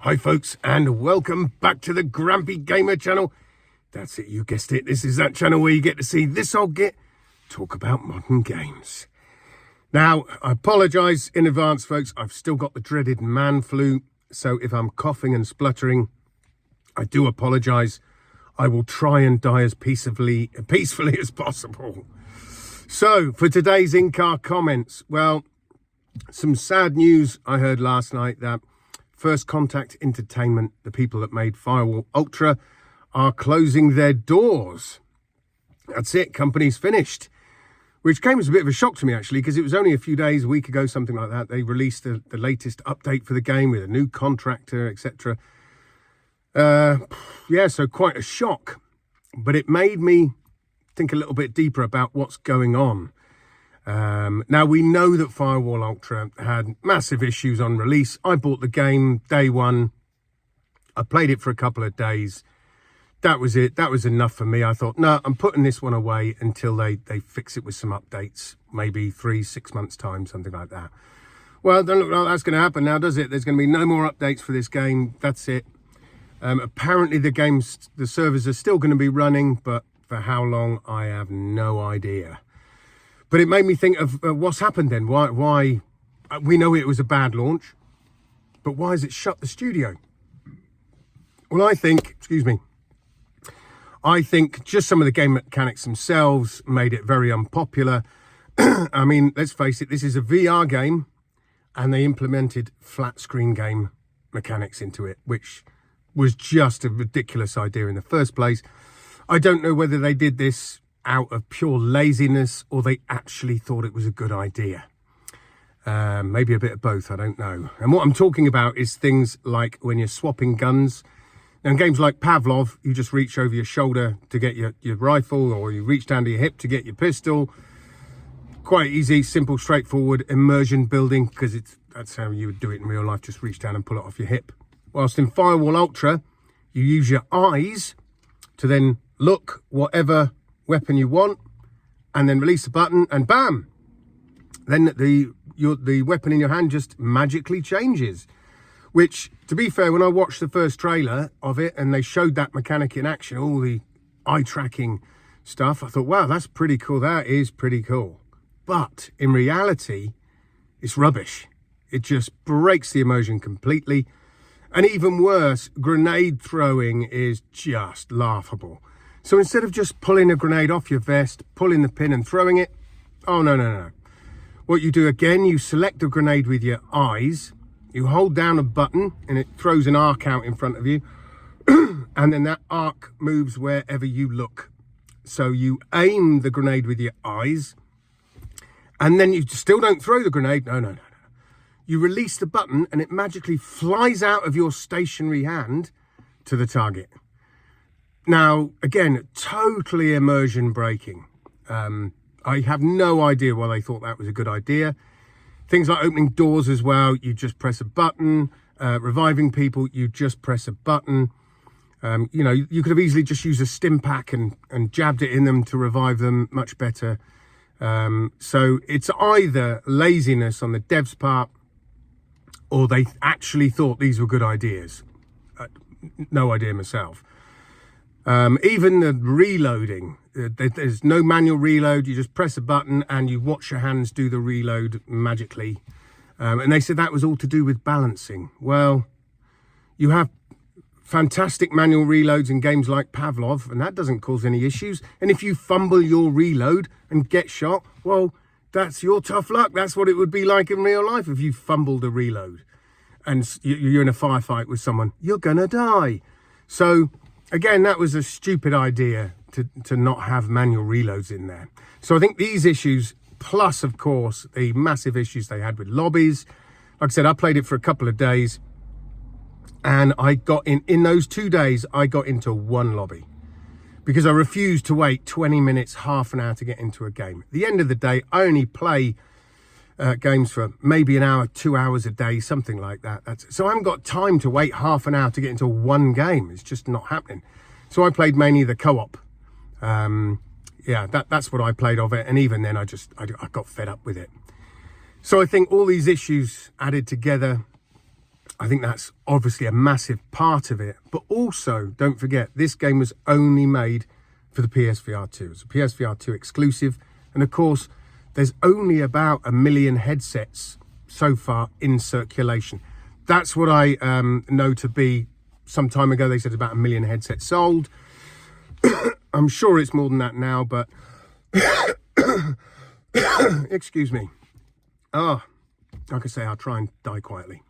Hi folks, and welcome back to the Grumpy Gamer channel. That's it, you guessed it. This is that channel where you get to see this old git talk about modern games. Now, I apologise in advance, folks. I've still got the dreaded man flu, so if I'm coughing and spluttering, I do apologise. I will try and die as peacefully as possible. So, for today's in-car comments, well, some sad news I heard last night that First Contact Entertainment, the people that made Firewall Ultra, are closing their doors. That's it, company's finished. Which came as a bit of a shock to me, actually, because it was only a week ago, something like that. They released the latest update for the game with a new contractor, etc. Yeah, so quite a shock. But it made me think a little bit deeper about what's going on. Now, we know that Firewall Ultra had massive issues on release. I bought the game day one. I played it for a couple of days. That was it. That was enough for me. I thought, no, I'm putting this one away until they fix it with some updates. Maybe 3-6 months' time, something like that. Well, don't look like that's going to happen now, does it? There's going to be no more updates for this game. That's it. Apparently, the servers are still going to be running, but for how long, I have no idea. But it made me think of what's happened then. Why? We know it was a bad launch, but why has it shut the studio? Well, I think just some of the game mechanics themselves made it very unpopular. I mean, let's face it, this is a VR game, and they implemented flat screen game mechanics into it, which was just a ridiculous idea in the first place. I don't know whether they did this out of pure laziness or they actually thought it was a good idea. Maybe a bit of both, I don't know. And what I'm talking about is things like when you're swapping guns. Now, in games like Pavlov, you just reach over your shoulder to get your rifle, or you reach down to your hip to get your pistol. Quite easy, simple, straightforward immersion building, because that's how you would do it in real life. Just reach down and pull it off your hip. Whilst in Firewall Ultra, you use your eyes to then look whatever weapon you want, and then release the button, and bam! Then the weapon in your hand just magically changes. Which, to be fair, when I watched the first trailer of it and they showed that mechanic in action, all the eye tracking stuff, I thought, wow, that's pretty cool. That is pretty cool. But in reality, it's rubbish. It just breaks the immersion completely. And even worse, grenade throwing is just laughable. So instead of just pulling a grenade off your vest, pulling the pin and throwing it, oh, no. What you do again, you select a grenade with your eyes, you hold down a button and it throws an arc out in front of you, and then that arc moves wherever you look. So you aim the grenade with your eyes, and then you still don't throw the grenade, no. You release the button and it magically flies out of your stationary hand to the target. Now, again, totally immersion breaking. I have no idea why they thought that was a good idea. Things like opening doors as well, you just press a button. Reviving people, you just press a button. You know, you could have easily just used a stim pack and jabbed it in them to revive them much better. So it's either laziness on the devs' part, or they actually thought these were good ideas. No idea myself. Even the reloading, there's no manual reload. You just press a button and you watch your hands do the reload magically. And they said that was all to do with balancing. Well, you have fantastic manual reloads in games like Pavlov, and that doesn't cause any issues. And if you fumble your reload and get shot, well, that's your tough luck. That's what it would be like in real life if you fumbled a reload and you're in a firefight with someone. You're gonna die. So again, that was a stupid idea to not have manual reloads in there. So I think these issues, plus, of course, the massive issues they had with lobbies. Like I said, I played it for a couple of days, and I got in those 2 days, I got into one lobby because I refused to wait 20 minutes, half an hour to get into a game. At the end of the day, I only play games for maybe an hour, 2 hours a day, something like that. So I haven't got time to wait half an hour to get into one game. It's just not happening. So I played mainly the co-op. Yeah, that's what I played of it. And even then, I got fed up with it. So I think all these issues added together I think that's obviously a massive part of it. But also, don't forget, this game was only made for the PSVR 2. It's a PSVR 2 exclusive. And of course, there's only about 1 million headsets so far in circulation. That's what I know to be. Some time ago, they said about 1 million headsets sold. I'm sure it's more than that now, but excuse me. Like I say, I'll try and die quietly.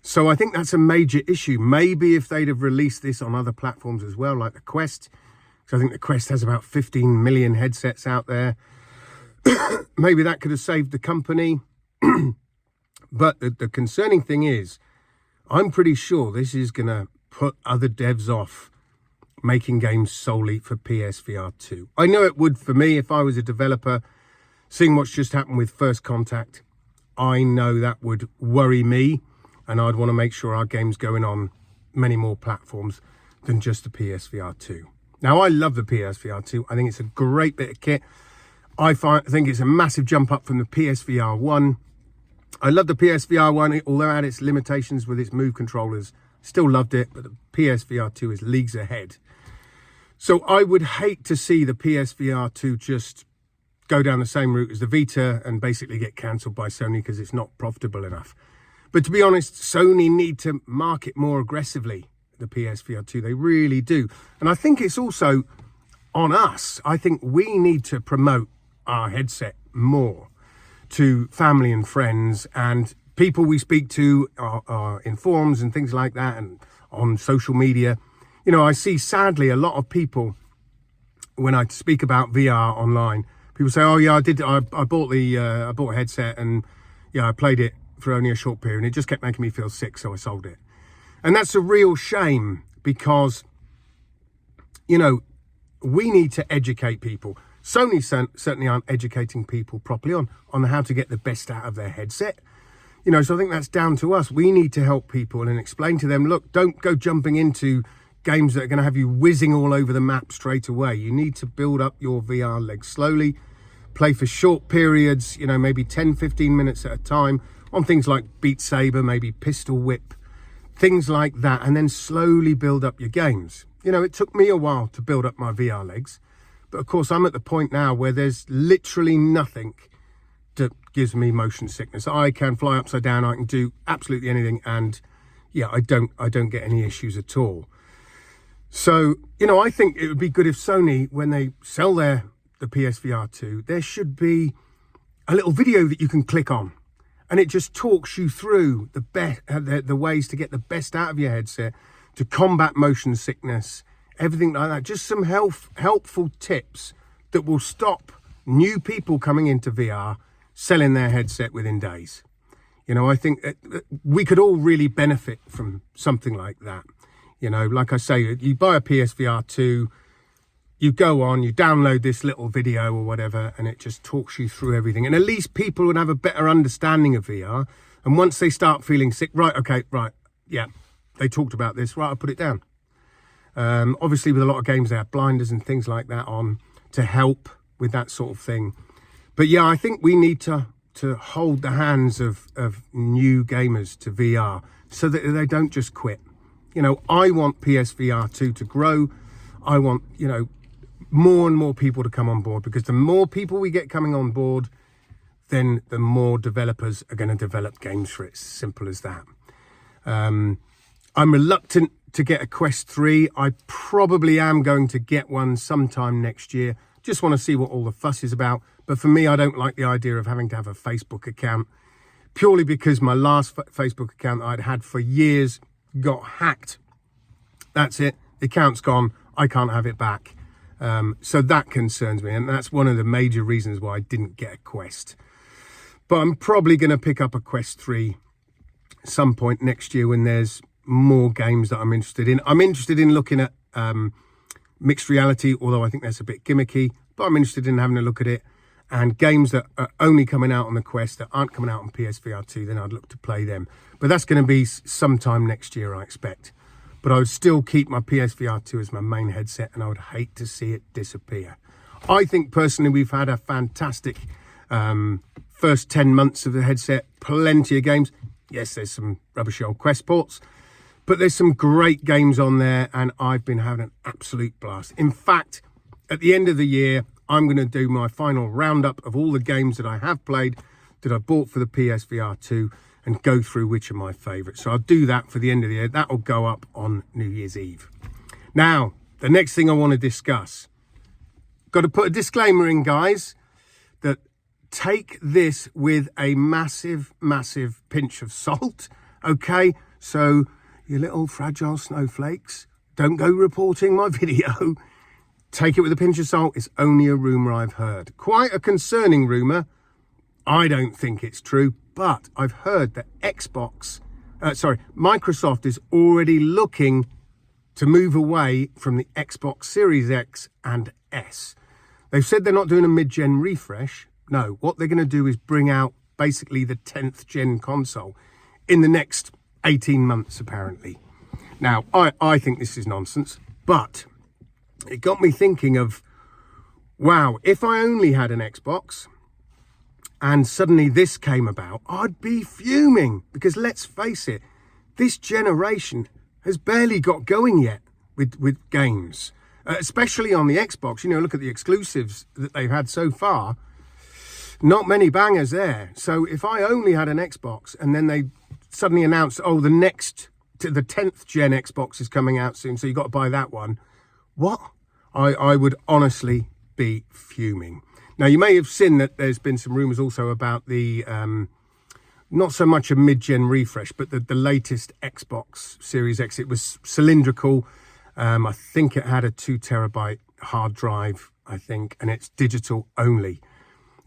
So I think that's a major issue. Maybe if they'd have released this on other platforms as well, like the Quest, because I think the Quest has about 15 million headsets out there. Maybe that could have saved the company. But the concerning thing is, I'm pretty sure this is going to put other devs off making games solely for PSVR 2. I know it would for me if I was a developer. Seeing what's just happened with First Contact, I know that would worry me, and I'd want to make sure our game's going on many more platforms than just the PSVR 2. Now, I love the PSVR 2. I think it's a great bit of kit. I think it's a massive jump up from the PSVR 1. I love the PSVR 1, although it had its limitations with its Move controllers. Still loved it, but the PSVR 2 is leagues ahead. So I would hate to see the PSVR 2 just go down the same route as the Vita and basically get cancelled by Sony because it's not profitable enough. But to be honest, Sony need to market more aggressively the PSVR 2. They really do. And I think it's also on us. I think we need to promote our headset more to family and friends and people we speak to are in forums and things like that and on social media. You know, I see sadly a lot of people when I speak about VR online, people say, "Oh yeah, I bought a headset and yeah, I played it for only a short period and it just kept making me feel sick, so I sold it." And that's a real shame because, you know, we need to educate people. Sony certainly aren't educating people properly on how to get the best out of their headset. You know, so I think that's down to us. We need to help people and explain to them, look, don't go jumping into games that are going to have you whizzing all over the map straight away. You need to build up your VR legs slowly, play for short periods, you know, maybe 10, 15 minutes at a time on things like Beat Saber, maybe Pistol Whip, things like that, and then slowly build up your games. You know, it took me a while to build up my VR legs, but of course I'm at the point now where there's literally nothing that gives me motion sickness. I can fly upside down, I can do absolutely anything, and yeah, I don't get any issues at all. So, you know, I think it would be good if Sony, when they sell the PSVR 2, there should be a little video that you can click on and it just talks you through the ways to get the best out of your headset, to combat motion sickness, everything like that. Just some helpful tips that will stop new people coming into VR selling their headset within days. You know, I think we could all really benefit from something like that. You know, like I say, you buy a PSVR 2, you go on, you download this little video or whatever, and it just talks you through everything. And at least people would have a better understanding of VR. And once they start feeling sick, right, yeah, they talked about this, right, I'll put it down. Obviously, with a lot of games, they have blinders and things like that on to help with that sort of thing. But yeah, I think we need to hold the hands of new gamers to VR so that they don't just quit. You know, I want PSVR 2 to grow. I want, you know, more and more people to come on board, because the more people we get coming on board, then the more developers are going to develop games for it. Simple as that. I'm reluctant to get a Quest 3. I probably am going to get one sometime next year. Just want to see what all the fuss is about. But for me, I don't like the idea of having to have a Facebook account, purely because my last Facebook account I'd had for years got hacked. That's it. The account's gone. I can't have it back. So that concerns me. And that's one of the major reasons why I didn't get a Quest. But I'm probably going to pick up a Quest 3 some point next year when there's more games that I'm interested in. I'm interested in looking at mixed reality, although I think that's a bit gimmicky. But I'm interested in having a look at it. And games that are only coming out on the Quest, that aren't coming out on PSVR 2, then I'd look to play them. But that's going to be sometime next year, I expect. But I would still keep my PSVR 2 as my main headset, and I would hate to see it disappear. I think personally we've had a fantastic first 10 months of the headset, plenty of games. Yes, there's some rubbish old Quest ports, but there's some great games on there, and I've been having an absolute blast. In fact, at the end of the year, I'm going to do my final roundup of all the games that I have played, that I bought for the PSVR 2, and go through which are my favourites. So I'll do that for the end of the year. That will go up on New Year's Eve. Now, the next thing I want to discuss, got to put a disclaimer in, guys, that take this with a massive, massive pinch of salt, okay? So you little fragile snowflakes, don't go reporting my video. Take it with a pinch of salt. It's only a rumour I've heard. Quite a concerning rumour. I don't think it's true, but I've heard that Microsoft is already looking to move away from the Xbox Series X and S. They've said they're not doing a mid-gen refresh. No, what they're going to do is bring out basically the 10th gen console in the next 18 months, apparently. Now, I think this is nonsense, but it got me thinking of, wow, if I only had an Xbox and suddenly this came about, I'd be fuming, because let's face it, this generation has barely got going yet with games, especially on the Xbox. You know, look at the exclusives that they've had so far. Not many bangers there. So if I only had an Xbox and then they suddenly announced, oh, the 10th gen Xbox is coming out soon, so you got to buy that one. What? I would honestly be fuming. Now, you may have seen that there's been some rumours also about the, not so much a mid-gen refresh, but the latest Xbox Series X. It was cylindrical. I think it had a 2 terabyte hard drive, I think, and it's digital only.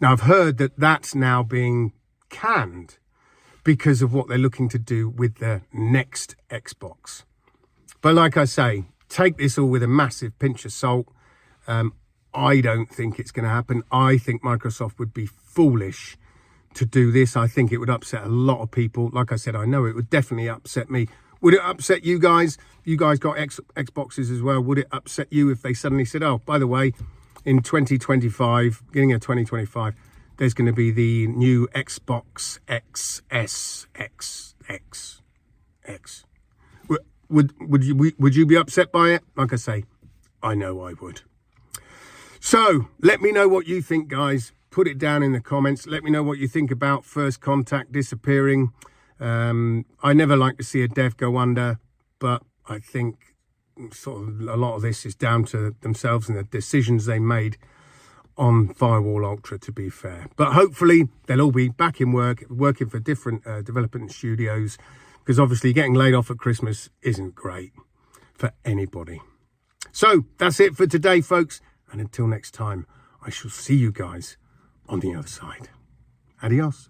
Now, I've heard that that's now being canned because of what they're looking to do with the next Xbox. But like I say, take this all with a massive pinch of salt. I don't think it's going to happen. I think Microsoft would be foolish to do this. I think it would upset a lot of people. Like I said, I know it would definitely upset me. Would it upset you guys? You guys got Xboxes as well. Would it upset you if they suddenly said, oh, by the way, in 2025, beginning of 2025, there's going to be the new Xbox XS. Would you be upset by it? Like I say, I know I would. So let me know what you think, guys. Put it down in the comments. Let me know what you think about First Contact disappearing. I never like to see a dev go under, but I think sort of a lot of this is down to themselves and the decisions they made on Firewall Ultra, to be fair. But hopefully they'll all be back in working for different development studios, because obviously getting laid off at Christmas isn't great for anybody. So that's it for today, folks. And until next time, I shall see you guys on the other side. Adios.